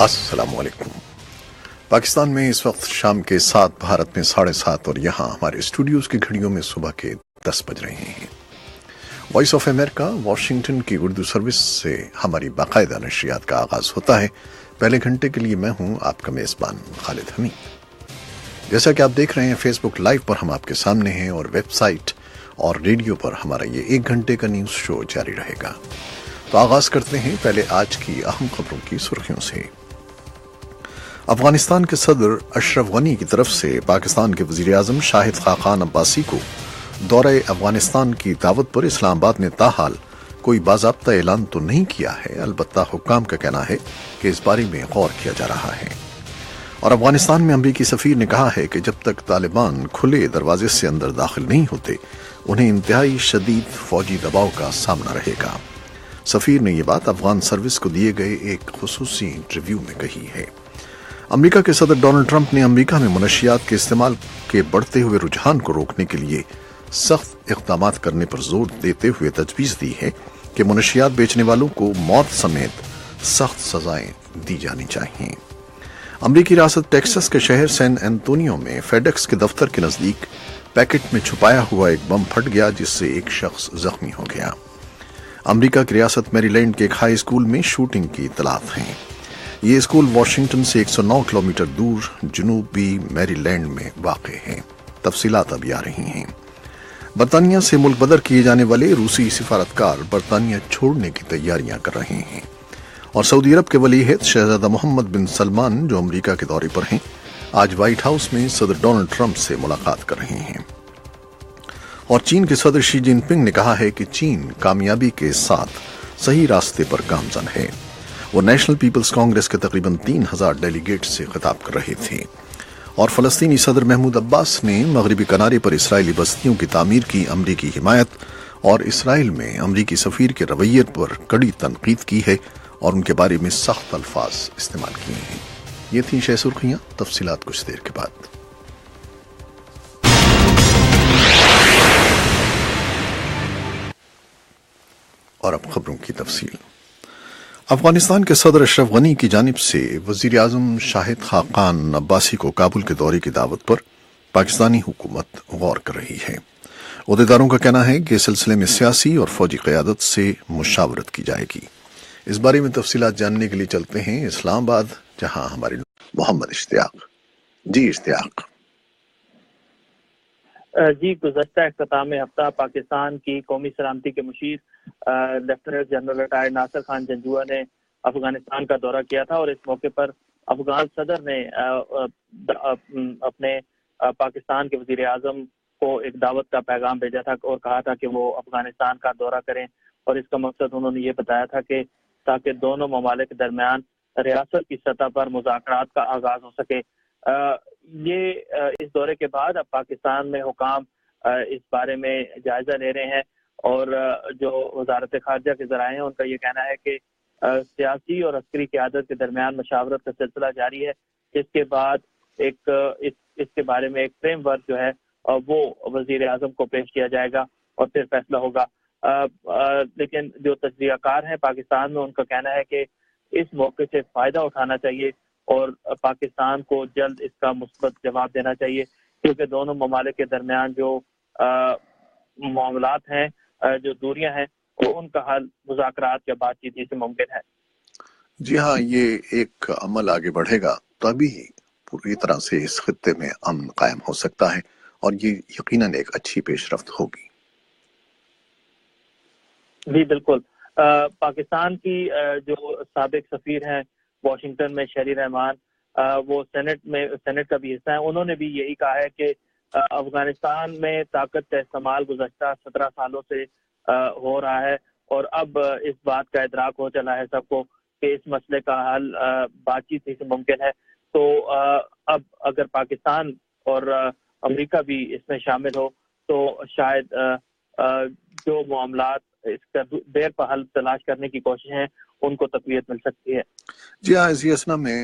السلام علیکم۔ پاکستان میں اس وقت شام کے 7، بھارت میں 7:30 اور یہاں ہمارے اسٹوڈیوز کی گھڑیوں میں صبح کے 10 بج رہے ہیں۔ وائس آف امریکہ واشنگٹن کی اردو سروس سے ہماری باقاعدہ نشریات کا آغاز ہوتا ہے۔ پہلے گھنٹے کے لیے میں ہوں آپ کا میزبان خالد حمید۔ جیسا کہ آپ دیکھ رہے ہیں فیس بک لائیو پر ہم آپ کے سامنے ہیں، اور ویب سائٹ اور ریڈیو پر ہمارا یہ 1 گھنٹے کا نیوز شو جاری رہے گا۔ تو آغاز کرتے ہیں پہلے آج کی اہم خبروں کی سرخیوں سے۔ افغانستان کے صدر اشرف غنی کی طرف سے پاکستان کے وزیر اعظم شاہد خاقان عباسی کو دورہ افغانستان کی دعوت پر اسلام آباد نے تاحال کوئی باضابطہ اعلان تو نہیں کیا ہے، البتہ حکام کا کہنا ہے کہ اس بارے میں غور کیا جا رہا ہے۔ اور افغانستان میں امریکی سفیر نے کہا ہے کہ جب تک طالبان کھلے دروازے سے اندر داخل نہیں ہوتے، انہیں انتہائی شدید فوجی دباؤ کا سامنا رہے گا۔ سفیر نے یہ بات افغان سروس کو دیے گئے ایک خصوصی انٹرویو میں کہی ہے۔ امریکہ کے صدر ڈونلڈ ٹرمپ نے امریکہ میں منشیات کے استعمال کے بڑھتے ہوئے رجحان کو روکنے کے لیے سخت اقدامات کرنے پر زور دیتے ہوئے تجویز دی ہے کہ منشیات بیچنے والوں کو موت سمیت سخت سزائیں دی جانی چاہیے۔ امریکی ریاست ٹیکساس کے شہر سین انتونیو میں فیڈیکس کے دفتر کے نزدیک پیکٹ میں چھپایا ہوا ایک بم پھٹ گیا، جس سے ایک شخص زخمی ہو گیا۔ امریکہ کی ریاست میری لینڈ کے ایک ہائی اسکول میں شوٹنگ کی اطلاعات ہیں۔ یہ اسکول واشنگٹن سے 109 کلومیٹر دور جنوبی میری لینڈ میں واقع ہے۔ تفصیلات ابھی آ رہی ہیں۔ برطانیہ سے ملک بدر کیے جانے والے روسی سفارتکار برطانیہ چھوڑنے کی تیاریاں کر رہے ہیں، اور سعودی عرب کے ولی عہد شہزادہ محمد بن سلمان جو امریکہ کے دورے پر ہیں، آج وائٹ ہاؤس میں صدر ڈونلڈ ٹرمپ سے ملاقات کر رہے ہیں۔ اور چین کے صدر شی جن پنگ نے کہا ہے کہ چین کامیابی کے ساتھ صحیح راستے پر گامزن ہے۔ وہ نیشنل پیپلز کانگریس کے تقریباً 3000 ڈیلیگیٹ سے خطاب کر رہے تھے۔ اور فلسطینی صدر محمود عباس نے مغربی کنارے پر اسرائیلی بستیوں کی تعمیر کی امریکی حمایت اور اسرائیل میں امریکی سفیر کے رویے پر کڑی تنقید کی ہے، اور ان کے بارے میں سخت الفاظ استعمال کیے ہیں۔ یہ تھیں شہ سرخیاں، تفصیلات کچھ دیر کے بعد۔ اور اب خبروں کی تفصیل۔ افغانستان کے صدر اشرف غنی کی جانب سے وزیر اعظم شاہد خاقان عباسی کو کابل کے دورے کی دعوت پر پاکستانی حکومت غور کر رہی ہے۔ عہدیداروں کا کہنا ہے کہ اس سلسلے میں سیاسی اور فوجی قیادت سے مشاورت کی جائے گی۔ اس بارے میں تفصیلات جاننے کے لیے چلتے ہیں اسلام آباد، جہاں ہمارے محمد اشتیاق۔ جی اشتیاق۔ جی، گزشتہ اختتام ہفتہ پاکستان کی قومی سلامتی کے مشیر lieutenant general retired Nasir Khan Janjua نے افغانستان کا دورہ کیا تھا، اور اس موقع پر افغان صدر نے اپنے پاکستان کے وزیر اعظم کو ایک دعوت کا پیغام بھیجا تھا اور کہا تھا کہ وہ افغانستان کا دورہ کریں، اور اس کا مقصد انہوں نے یہ بتایا تھا کہ تاکہ دونوں ممالک کے درمیان ریاست کی سطح پر مذاکرات کا آغاز ہو سکے۔ اس دورے کے بعد اب پاکستان میں حکام اس بارے میں جائزہ لے رہے ہیں، اور جو وزارت خارجہ کے ذرائع ہیں ان کا یہ کہنا ہے کہ سیاسی اور عسکری قیادت کے درمیان مشاورت کا سلسلہ جاری ہے۔ اس کے بعد اس کے بارے میں ایک فریم ورک جو ہے وہ وزیر اعظم کو پیش کیا جائے گا، اور پھر فیصلہ ہوگا۔ لیکن جو تجزیہ کار ہیں پاکستان میں، ان کا کہنا ہے کہ اس موقع سے فائدہ اٹھانا چاہیے اور پاکستان کو جلد اس کا مثبت جواب دینا چاہیے، کیونکہ دونوں ممالک کے درمیان جو معاملات ہیں، جو دوریاں ہیں، ان کا حل مذاکرات یا بات چیت سے ممکن ہے۔ جی ہاں، یہ ایک عمل آگے بڑھے گا تبھی پوری طرح سے اس خطے میں امن قائم ہو سکتا ہے، اور یہ یقیناً ایک اچھی پیش رفت ہوگی۔ جی بالکل۔ پاکستان کی جو سابق سفیر ہیں واشنگٹن میں شہری رحمان، وہ سینٹ کا بھی حصہ ہیں، انہوں نے بھی یہی کہا ہے کہ افغانستان میں طاقت کا استعمال گزشتہ 17 سالوں سے ہو رہا ہے، اور اب اس بات کا ادراک ہو چلا ہے سب کو کہ اس مسئلے کا حل بات چیت سے ممکن ہے۔ تو اب اگر پاکستان اور امریکہ بھی اس میں شامل ہو تو شاید جو معاملات اس کا دیر پر حل تلاش کرنے کی کوشش ہیں ان کو تقویت مل سکتی ہے۔ جی ہاں، اسی اسنا میں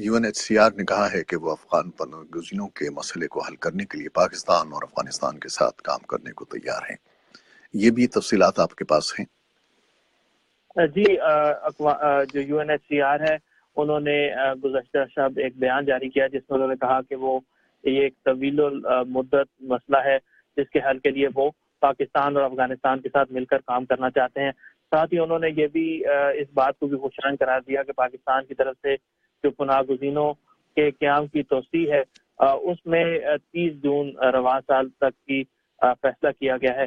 UNHCR نے کہا ہے کہ وہ افغان پناہ گزینوں کے مسئلے کو حل کرنے کے لیے پاکستان اور افغانستان کے ساتھ کام کرنے کو تیار ہیں۔ یہ بھی تفصیلات آپ کے پاس ہیں؟ جی، جو UNHCR ہے انہوں نے گزشتہ شب ایک بیان جاری کیا جس میں انہوں نے کہا کہ وہ یہ ایک طویل المدت مسئلہ ہے جس کے حل کے لیے وہ پاکستان اور افغانستان کے ساتھ مل کر کام کرنا چاہتے ہیں۔ ساتھ ہی انہوں نے یہ بھی اس بات کو بھی خوشرنگ قرار دیا کہ پاکستان کی طرف سے جو پناہ گزینوں کے قیام کی توسیع ہے اس میں 30 جون رواں سال تک کی فیصلہ کیا گیا ہے،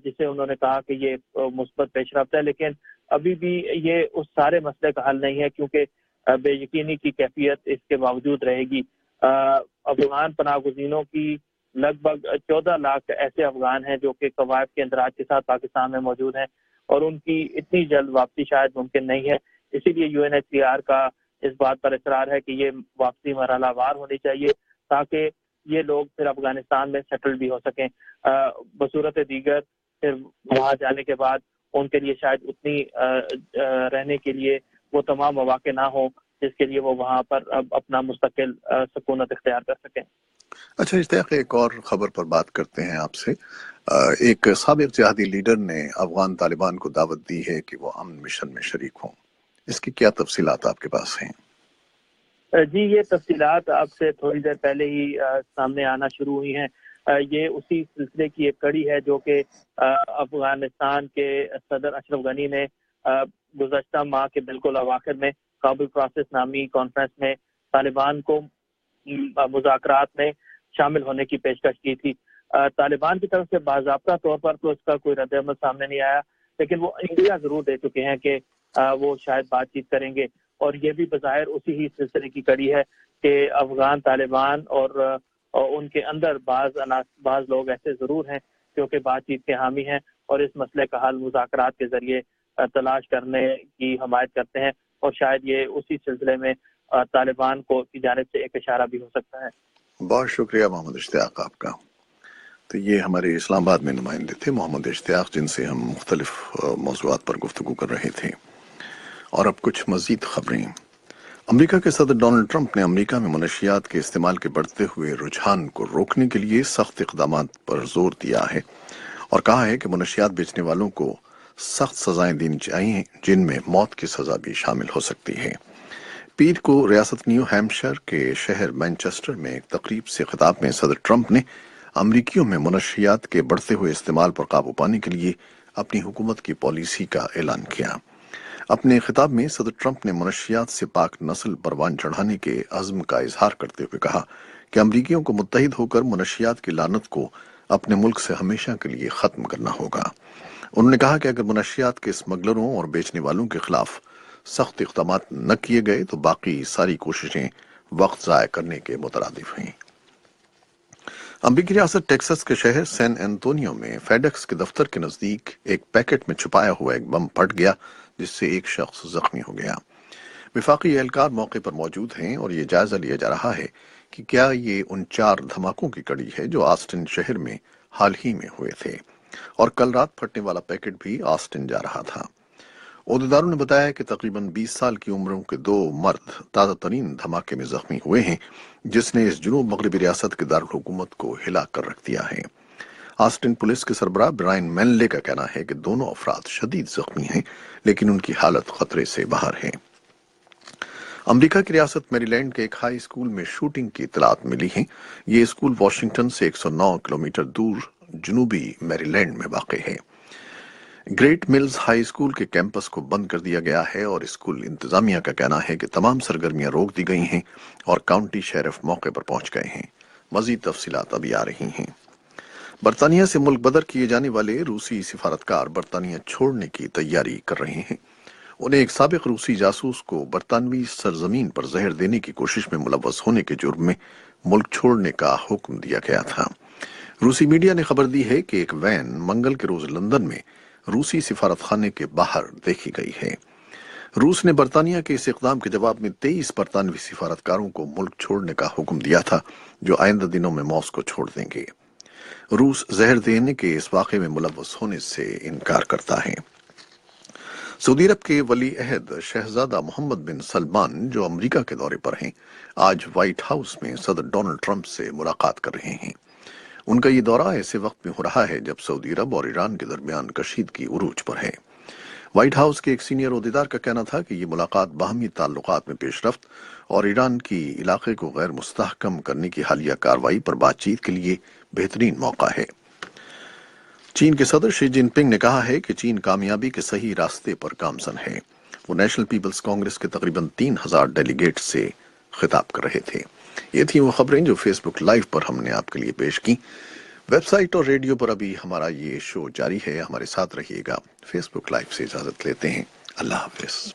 جسے انہوں نے کہا کہ یہ مثبت پیش رفت ہے، لیکن ابھی بھی یہ اس سارے مسئلے کا حل نہیں ہے کیونکہ بے یقینی کی کیفیت اس کے باوجود رہے گی۔ افغان پناہ گزینوں کی لگ بھگ 14 لاکھ ایسے افغان ہیں جو کہ قواعد کے اندراج کے ساتھ پاکستان میں موجود ہیں اور ان کی اتنی جلد واپسی شاید ممکن نہیں ہے، اسی لیے UNHCR کا اس بات پر اصرار ہے کہ یہ واپسی مرحلہ وار ہونی چاہیے تاکہ یہ لوگ پھر افغانستان میں سیٹل بھی ہو سکیں۔ بصورت دیگر پھر وہاں جانے کے بعد ان کے لیے شاید اتنی رہنے کے لیے وہ تمام مواقع نہ ہوں جس کے لیے وہ وہاں پر اپنا مستقل سکونت اختیار کر سکیں۔ اچھا اشتیاق، ایک اور خبر پر بات کرتے ہیں آپ سے۔ ایک سابق جہادی لیڈر نے افغان طالبان کو دعوت دی ہے کہ وہ امن مشن میں شریک ہوں، اس کی کیا تفصیلات آپ کے پاس ہیں؟ جی، یہ تفصیلات اب سے تھوڑی دیر پہلے ہی سامنے آنا شروع ہوئی ہیں۔ یہ اسی سلسلے کی ایک کڑی ہے جو کہ افغانستان کے صدر اشرف غنی نے گزشتہ ماہ کے بالکل اواخر میں کابل پروسیس نامی کانفرنس میں طالبان کو مذاکرات میں شامل ہونے کی پیشکش کی تھی۔ طالبان کی طرف سے باضابطہ طور پر تو اس کا کوئی رد عمل سامنے نہیں آیا، لیکن وہ انڈیا ضرور دے چکے ہیں کہ وہ شاید بات چیت کریں گے، اور یہ بھی بظاہر اسی ہی سلسلے کی کڑی ہے کہ افغان طالبان اور ان کے اندر بعض لوگ ایسے ضرور ہیں جو کہ بات چیت کے حامی ہیں اور اس مسئلے کا حل مذاکرات کے ذریعے تلاش کرنے کی حمایت کرتے ہیں، اور شاید یہ اسی سلسلے میں طالبان کو کی جانب سے ایک اشارہ بھی ہو سکتا ہے۔ بہت شکریہ محمد اشتیاق آپ کا۔ تو یہ ہمارے اسلام آباد میں نمائندے تھے محمد اشتیاق، جن سے ہم مختلف موضوعات پر گفتگو کر رہے تھے۔ اور اب کچھ مزید خبریں۔ امریکہ کے صدر ڈونلڈ ٹرمپ نے امریکہ میں منشیات کے استعمال کے بڑھتے ہوئے رجحان کو روکنے کے لیے سخت اقدامات پر زور دیا ہے اور کہا ہے کہ منشیات بیچنے والوں کو سخت سزائیں دینی چاہیے، جن میں موت کی سزا بھی شامل ہو سکتی ہے۔ پیر کو ریاست نیو ہیمپشائر کے شہر مینچسٹر میں ایک تقریب سے خطاب میں صدر ٹرمپ نے امریکیوں میں منشیات کے بڑھتے ہوئے استعمال پر قابو پانے کے لیے اپنی حکومت کی پالیسی کا اعلان کیا۔ اپنے خطاب میں صدر ٹرمپ نے منشیات سے پاک نسل پروان چڑھانے کے عزم کا اظہار کرتے ہوئے کہا کہ امریکیوں کو متحد ہو کر منشیات کی لعنت کو اپنے ملک سے ہمیشہ کے لیے ختم کرنا ہوگا۔ انہوں نے کہا کہ اگر منشیات کے اسمگلروں اور بیچنے والوں کے خلاف سخت اقدامات نہ کیے گئے تو باقی ساری کوششیں وقت ضائع کرنے کے مترادف ہیں۔ امریکی ریاست ٹیکساس کے شہر سین انطونیو میں فیڈیکس کے دفتر کے نزدیک ایک پیکٹ میں چھپایا ہوا ایک بم پھٹ گیا جس سے ایک شخص زخمی ہو گیا۔ وفاقی اہلکار موقع پر موجود ہیں اور یہ جائزہ لیا جا رہا ہے کہ کیا یہ ان 4 دھماکوں کی کڑی ہے جو آسٹن شہر میں حال ہی میں ہوئے تھے، اور کل رات پھٹنے والا پیکٹ بھی آسٹن جا رہا تھا۔ عہدیداروں نے بتایا کہ تقریباً 20 سال کی عمروں کے 2 مرد تازہ ترین دھماکے میں زخمی ہوئے ہیں، جس نے اس جنوب مغربی ریاست کے دارالحکومت کو ہلا کر رکھ دیا ہے۔ آسٹن پولیس کے سربراہ برائن مینلے کا کہنا ہے کہ دونوں افراد شدید زخمی ہیں لیکن ان کی حالت خطرے سے باہر ہے۔ امریکہ کی ریاست میری لینڈ کے ایک ہائی اسکول میں شوٹنگ کی اطلاعات ملی ہیں۔ یہ اسکول واشنگٹن سے 109 کلومیٹر دور جنوبی میری لینڈ میں واقع ہے۔ گریٹ ملز ہائی اسکول کے کیمپس کو بند کر دیا گیا ہے اور اسکول انتظامیہ کا کہنا ہے کہ تمام سرگرمیاں روک دی گئی ہیں اور کاؤنٹی شیرف موقع پر پہنچ گئے ہیں۔ مزید تفصیلات ابھی آ رہی ہیں۔ برطانیہ سے ملک بدر کیے جانے والے روسی سفارتکار برطانیہ چھوڑنے کی تیاری کر رہے ہیں۔ انہیں ایک سابق روسی جاسوس کو برطانوی سرزمین پر زہر دینے کی کوشش میں ملوث ہونے کے جرم میں ملک چھوڑنے کا حکم دیا گیا تھا۔ روسی میڈیا نے خبر دی ہے کہ ایک وین منگل کے روز لندن میں روسی سفارت خانے کے باہر دیکھی گئی ہے۔ روس نے برطانیہ کے اس اقدام کے جواب میں 23 برطانوی سفارتکاروں کو ملک چھوڑنے کا حکم دیا تھا جو آئندہ دنوں میں ماسکو چھوڑ دیں گے۔ روس زہر دینے کے اس واقعے میں ملوث ہونے سے انکار کرتا ہے۔ سعودی عرب کے ولی عہد شہزادہ محمد بن سلمان جو امریکہ کے دورے پر ہیں، آج وائٹ ہاؤس میں صدر ڈونلڈ ٹرمپ سے ملاقات کر رہے ہیں۔ ان کا یہ دورہ ایسے وقت میں ہو رہا ہے جب سعودی عرب اور ایران کے درمیان کشیدگی عروج پر ہے۔ وائٹ ہاؤس کے ایک سینئر عہدیدار کا کہنا تھا کہ یہ ملاقات باہمی تعلقات میں پیش رفت اور ایران کی علاقے کو غیر مستحکم کرنے کی حالیہ کارروائی پر بات چیت کے لیے بہترین موقع ہے۔ چین کے صدر شی جن پنگ نے کہا ہے کہ چین کامیابی کے صحیح راستے پر گامزن ہے۔ وہ نیشنل پیپلز کانگریس کے تقریباً 3000 ڈیلیگیٹ سے خطاب کر رہے تھے۔ یہ تھیں وہ خبریں جو فیس بک لائیو پر ہم نے آپ کے لیے پیش کی۔ ویب سائٹ اور ریڈیو پر ابھی ہمارا یہ شو جاری ہے، ہمارے ساتھ رہیے گا۔ فیس بک لائیو سے اجازت لیتے ہیں، اللہ حافظ۔